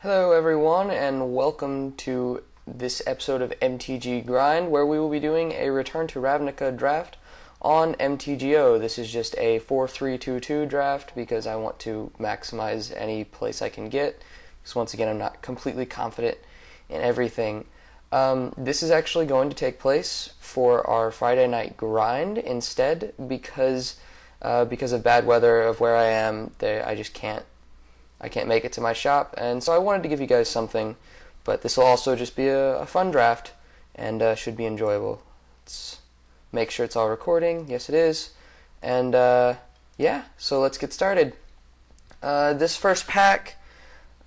Hello everyone and welcome to this episode of MTGgrind where we will be doing a Return to Ravnica draft on MTGO. This is just a 4-3-2-2 draft because I want to maximize any place I can get, because once again I'm not completely confident in everything. This is actually going to take place for our Friday night grind instead because of bad weather of where I am. I can't make it to my shop, and so I wanted to give you guys something, but this will also just be a fun draft, and should be enjoyable. Make sure it's all recording. Yes, it is. And yeah, so let's get started. This first pack,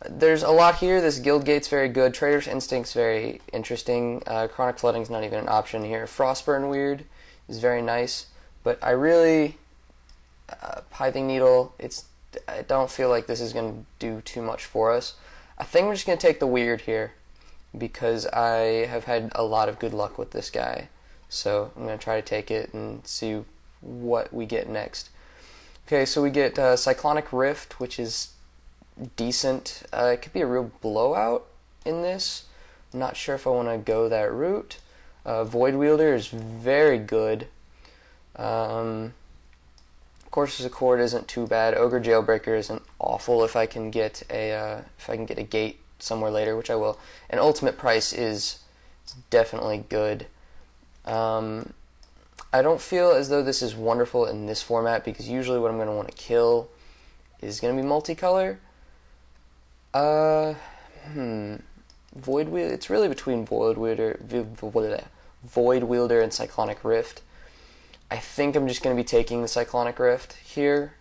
there's a lot here. This Guildgate's very good. Trader's Instinct's very interesting. Chronic Flooding's not even an option here. Frostburn Weird is very nice, but I really... Pithing Needle, I don't feel like this is going to do too much for us. I think we're just going to take the Weird here because I have had a lot of good luck with this guy. So I'm going to try to take it and see what we get next. Okay, so we get Cyclonic Rift, which is decent. It could be a real blowout in this. I'm not sure if I want to go that route. Void Wielder is very good. Courser's Accord isn't too bad. Ogre Jailbreaker isn't awful if I can get a gate somewhere later, which I will. And Ultimate Price is definitely good. I don't feel as though this is wonderful in this format because usually what I'm going to want to kill is going to be multicolor. Void Wielder. It's really between Void Wielder and Cyclonic Rift. I think I'm just going to be taking the Cyclonic Rift here.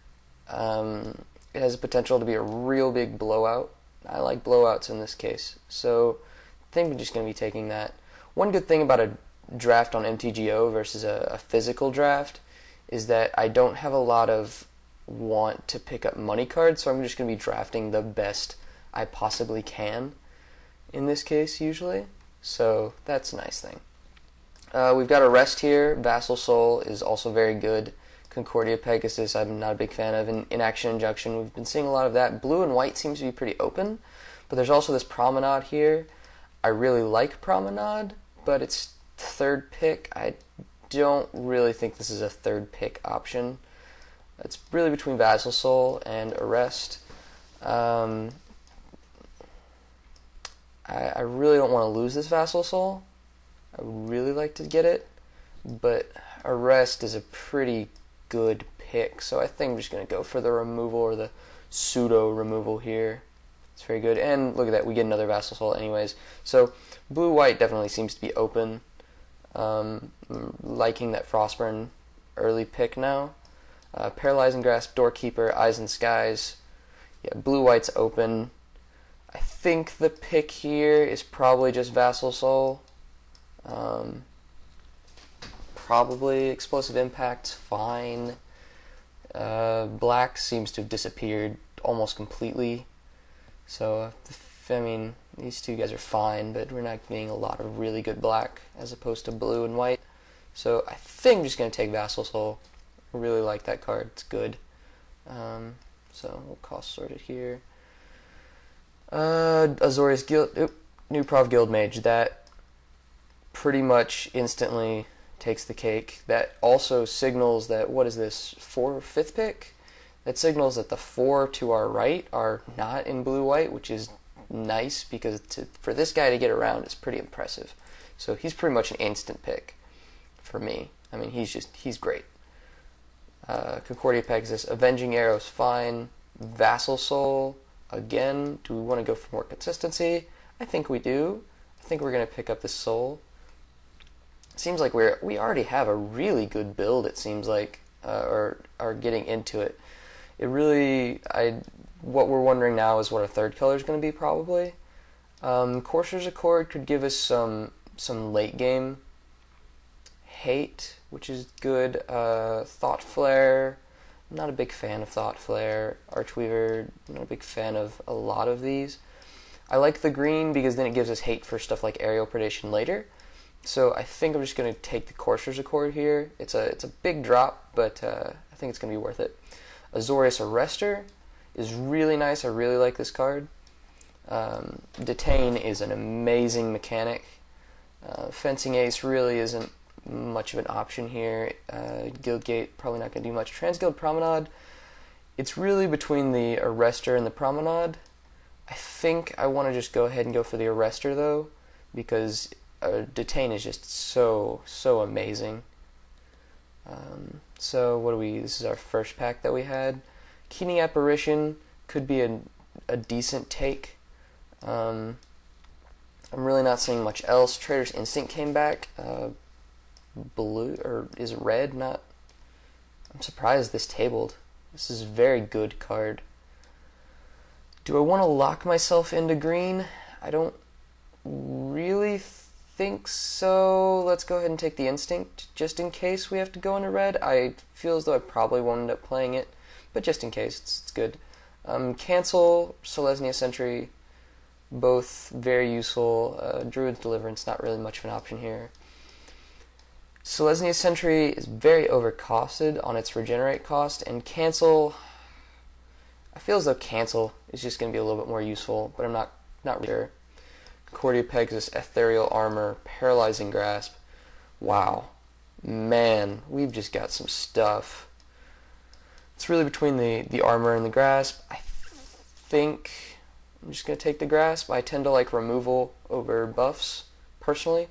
It has the potential to be a real big blowout. I like blowouts in this case, so I think I'm just going to be taking that. One good thing about a draft on MTGO versus a physical draft is that I don't have a lot of want to pick up money cards, so I'm just going to be drafting the best I possibly can in this case usually, so that's a nice thing. We've got Arrest here. Vassal Soul is also very good. Concordia Pegasus I'm not a big fan of. And Inaction Injunction, we've been seeing a lot of that. Blue and white seems to be pretty open, but there's also this Promenade here. I really like Promenade, but it's third pick. I don't really think this is a third pick option. It's really between Vassal Soul and Arrest. I really don't want to lose this Vassal Soul. I would really like to get it, but Arrest is a pretty good pick, so I think I'm just going to go for the removal or the pseudo removal here. It's very good, and look at that, we get another Vassal Soul anyways. So blue-white definitely seems to be open. Liking that Frostburn early pick now. Paralyzing Grasp, Doorkeeper, Eyes and Skies. Yeah, blue-white's open. I think the pick here is probably just Vassal Soul. Probably Explosive Impact's fine. Black seems to have disappeared almost completely. So, I mean, these two guys are fine, but we're not getting a lot of really good black as opposed to blue and white. So I think I'm just going to take Vassal Soul. I really like that card. It's good. So we'll cost sort it here. Azorius Guild. New Prov Guild Mage. That pretty much instantly takes the cake. That also signals that, what is this, 5th pick? That signals that the 4 to our right are not in blue-white, which is nice because for this guy to get around is pretty impressive. So he's pretty much an instant pick for me. I mean, he's great. Concordia Pegasus, Avenging Arrow's fine. Vassal Soul, again, do we want to go for more consistency? I think we do. I think we're going to pick up this Soul. Seems like we already have a really good build, it seems like, or are getting into it. It really, what we're wondering now is what our third color is going to be, probably. Courser's Accord could give us some late game hate, which is good. Thought Flare, I'm not a big fan of Thought Flare. Archweaver, I'm not a big fan of a lot of these. I like the green because then it gives us hate for stuff like Aerial Predation later. So I think I'm just going to take the Courser's Accord here. It's a big drop, but I think it's going to be worth it. Azorius Arrestor is really nice. I really like this card. Detain is an amazing mechanic. Fencing Ace really isn't much of an option here. Guildgate, probably not going to do much. Transguild Promenade, it's really between the Arrestor and the Promenade. I think I want to just go ahead and go for the Arrestor, though, because Detain is just so amazing. So what do we, this is our first pack that we had. Keening Apparition could be a decent take. I'm really not seeing much else. Trader's Instinct came back. Blue, or is it red? Not. I'm surprised this tabled. This is a very good card. Do I want to lock myself into green? I don't really think so. Let's go ahead and take the Instinct, just in case we have to go into red. I feel as though I probably won't end up playing it, but just in case, it's good. Cancel, Selesnya Sentry, both very useful. Druid's Deliverance, not really much of an option here. Selesnya Sentry is very overcosted on its regenerate cost, and Cancel, I feel as though Cancel is just going to be a little bit more useful, but I'm not really sure. Concordia Pegasus, Ethereal Armor, Paralyzing Grasp. Wow. Man, we've just got some stuff. It's really between the Armor and the Grasp. I think I'm just going to take the Grasp. I tend to like removal over buffs, personally.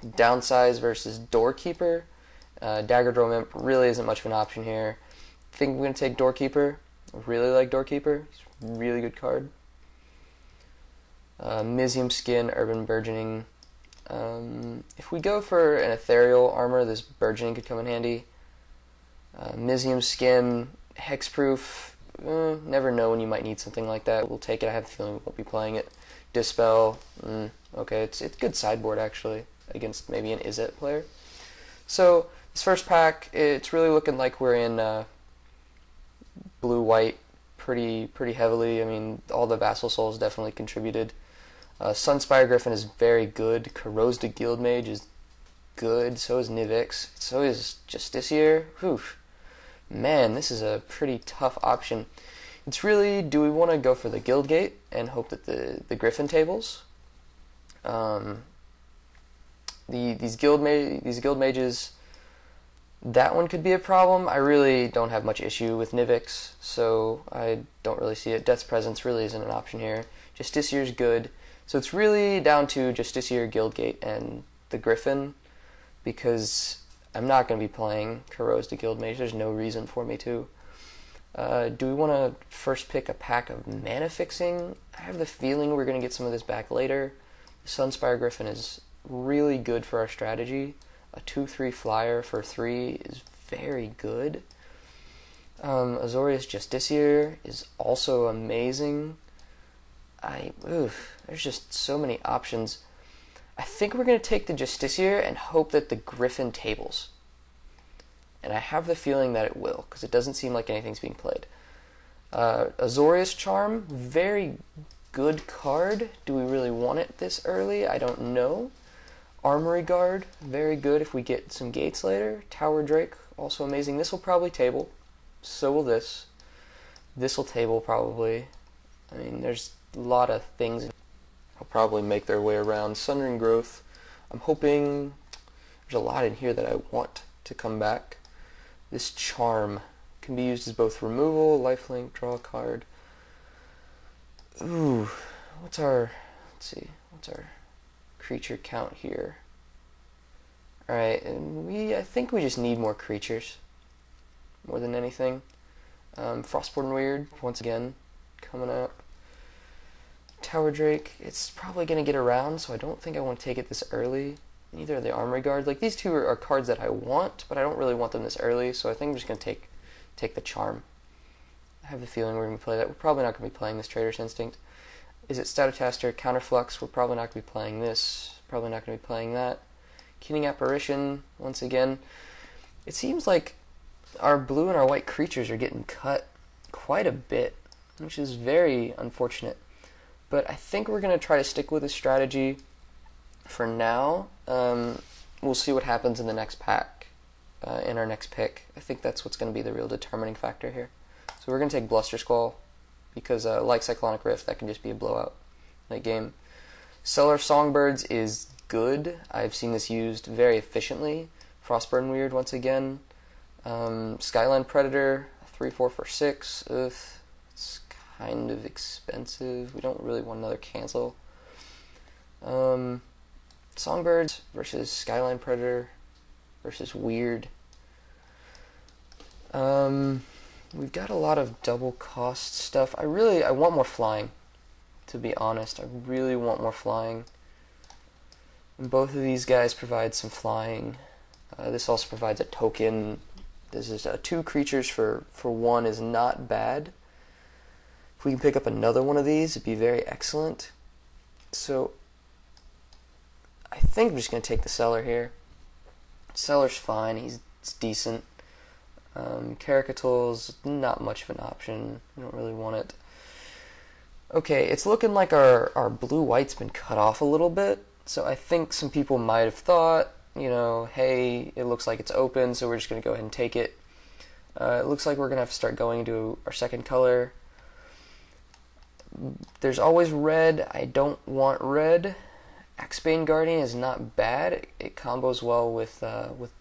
Downsize versus Doorkeeper. Dagger Drum Imp really isn't much of an option here. I think I'm going to take Doorkeeper. I really like Doorkeeper. It's a really good card. Mizium Skin, Urban Burgeoning. If we go for an Ethereal Armor, this Burgeoning could come in handy. Mizium Skin, Hexproof. Never know when you might need something like that. We'll take it. I have a feeling we won't be playing it. Dispel. Okay, it's good sideboard actually against maybe an Izzet player. So this first pack, it's really looking like we're in blue-white pretty heavily. I mean, all the Vassal Souls definitely contributed. Sunspire Griffin is very good. Corrosive Guildmage is good. So is Nivix. So is Justiciar. Whew. Man, this is a pretty tough option. It's really, do we want to go for the Guildgate and hope that the Griffin tables? These guild mages, that one could be a problem. I really don't have much issue with Nivix, so I don't really see it. Death's Presence really isn't an option here. Justiciar's good. So it's really down to Justiciar, Guildgate, and the Griffin, because I'm not going to be playing Corrosive Guildmage. There's no reason for me to. Do we want to first pick a pack of Mana Fixing? I have the feeling we're going to get some of this back later. The Sunspire Griffin is really good for our strategy. A 2/3 flyer for 3 is very good. Azorius Justiciar is also amazing. There's just so many options. I think we're going to take the Justiciar and hope that the Griffin tables. And I have the feeling that it will, because it doesn't seem like anything's being played. Azorius Charm, very good card. Do we really want it this early? I don't know. Armory Guard, very good if we get some gates later. Tower Drake, also amazing. This will probably table. So will this. This will table probably. I mean, there's a lot of things that'll probably make their way around. Sundering Growth, I'm hoping there's a lot in here that I want to come back. This Charm can be used as both removal, lifelink, draw a card. Ooh, what's our creature count here? Alright, and I think we just need more creatures, more than anything. Frostborn Weird, once again, coming up. Tower Drake, it's probably going to get around, so I don't think I want to take it this early. Neither are the Armory Guard. Like, these two are cards that I want, but I don't really want them this early, so I think I'm just going to take the Charm. I have the feeling we're going to play that. We're probably not going to be playing this Trader's Instinct. Is it Statotaster, Counterflux? We're probably not going to be playing this. Probably not going to be playing that. Keening Apparition, once again. It seems like our blue and our white creatures are getting cut quite a bit, which is very unfortunate. But I think we're going to try to stick with this strategy for now. We'll see what happens in the next pack, in our next pick. I think that's what's going to be the real determining factor here. So we're going to take Bluster Squall. because like Cyclonic Rift, that can just be a blowout late game. Cellar of Songbirds is good. I've seen this used very efficiently. Frostburn Weird once again. Skyline Predator, 3/4 for 6. Ugh, it's kind of expensive. We don't really want another cancel. Songbirds versus Skyline Predator versus Weird. We've got a lot of double cost stuff. I want more flying, to be honest. I really want more flying. And both of these guys provide some flying. This also provides a token. This is 2 creatures for 1 is not bad. If we can pick up another one of these, it'd be very excellent. So I think I'm just going to take the Cellar here. Cellar's fine. It's decent. Caricatul's not much of an option. We don't really want it. Okay, it's looking like our blue-white's been cut off a little bit. So I think some people might have thought, hey, it looks like it's open, so we're just going to go ahead and take it. It looks like we're going to have to start going into our second color. There's always red. I don't want red. Axebane Guardian is not bad. It combos well with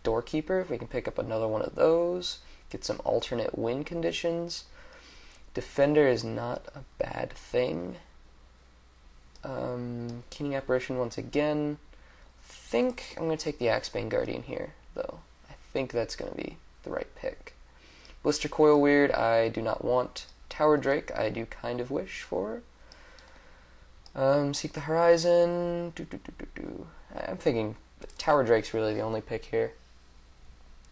Doorkeeper. If we can pick up another one of those, get some alternate win conditions. Defender is not a bad thing. Keening Apparition once again. I think I'm going to take the Axebane Guardian here, though. I think that's going to be the right pick. Blister Coil Weird, I do not want. Tower Drake, I do kind of wish for. Seek the Horizon. I'm thinking Tower Drake's really the only pick here.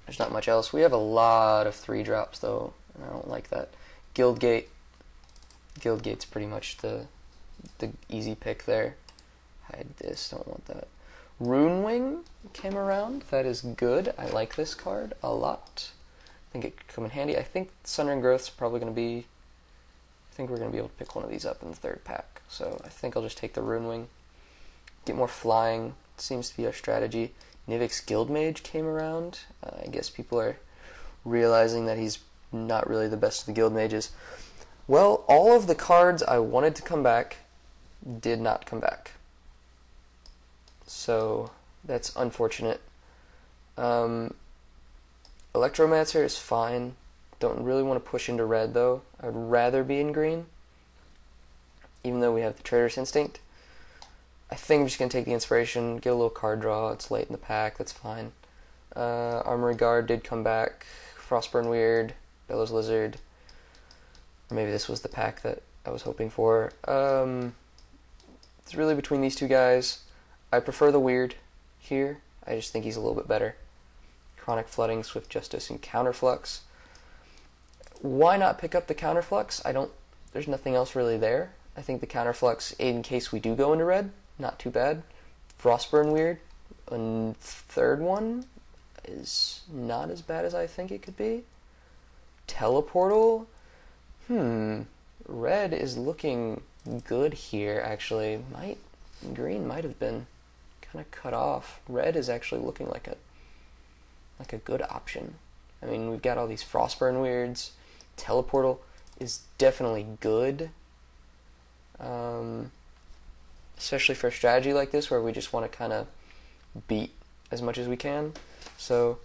There's not much else. We have a lot of 3-drops, though, and I don't like that. Guildgate. Guildgate's pretty much the easy pick there. Hide this, don't want that. Runewing came around. That is good. I like this card a lot. I think it could come in handy. I think Sundering Growth's probably going to be... I think we're going to be able to pick one of these up in the 3rd pack. So I think I'll just take the Runewing. Get more flying. Seems to be our strategy. Nivix Guildmage came around. I guess people are realizing that he's not really the best of the Guild Mages. Well, all of the cards I wanted to come back did not come back. So that's unfortunate. Electromancer is fine. Don't really want to push into red, though. I would rather be in green, even though we have the Traitorous Instinct. I think I'm just going to take the Inspiration, get a little card draw. It's late in the pack, that's fine. Armory Guard did come back. Frostburn Weird, Bellows Lizard. Or maybe this was the pack that I was hoping for. It's really between these two guys. I prefer the Weird here. I just think he's a little bit better. Chronic Flooding, Swift Justice, and Counterflux. Why not pick up the Counterflux? There's nothing else really there. I think the Counterflux, in case we do go into red, not too bad. Frostburn Weird, a 3rd one, is not as bad as I think it could be. Teleportal, red is looking good here, actually. Green might have been kind of cut off. Red is actually looking like a good option. I mean, we've got all these Frostburn Weirds. Teleportal is definitely good. Especially for a strategy like this where we just want to kind of beat as much as we can. So,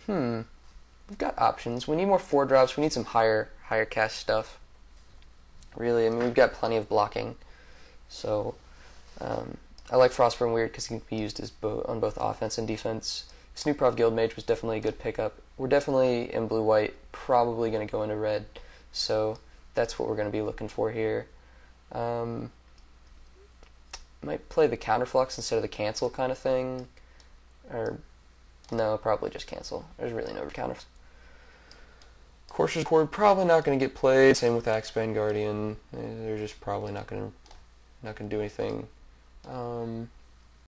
we've got options. We need more 4-drops. We need some higher cast stuff. Really, I mean, we've got plenty of blocking. So, I like Frostburn Weird because he can be used on both offense and defense. Snoopov Guildmage was definitely a good pickup. We're definitely in blue-white, probably going to go into red. So, that's what we're going to be looking for here. Might play the Counterflux instead of the cancel kind of thing. Or, no, probably just cancel. There's really no counters. Courser's Chord probably not going to get played. Same with Axebane Guardian. They're just probably not going to do anything.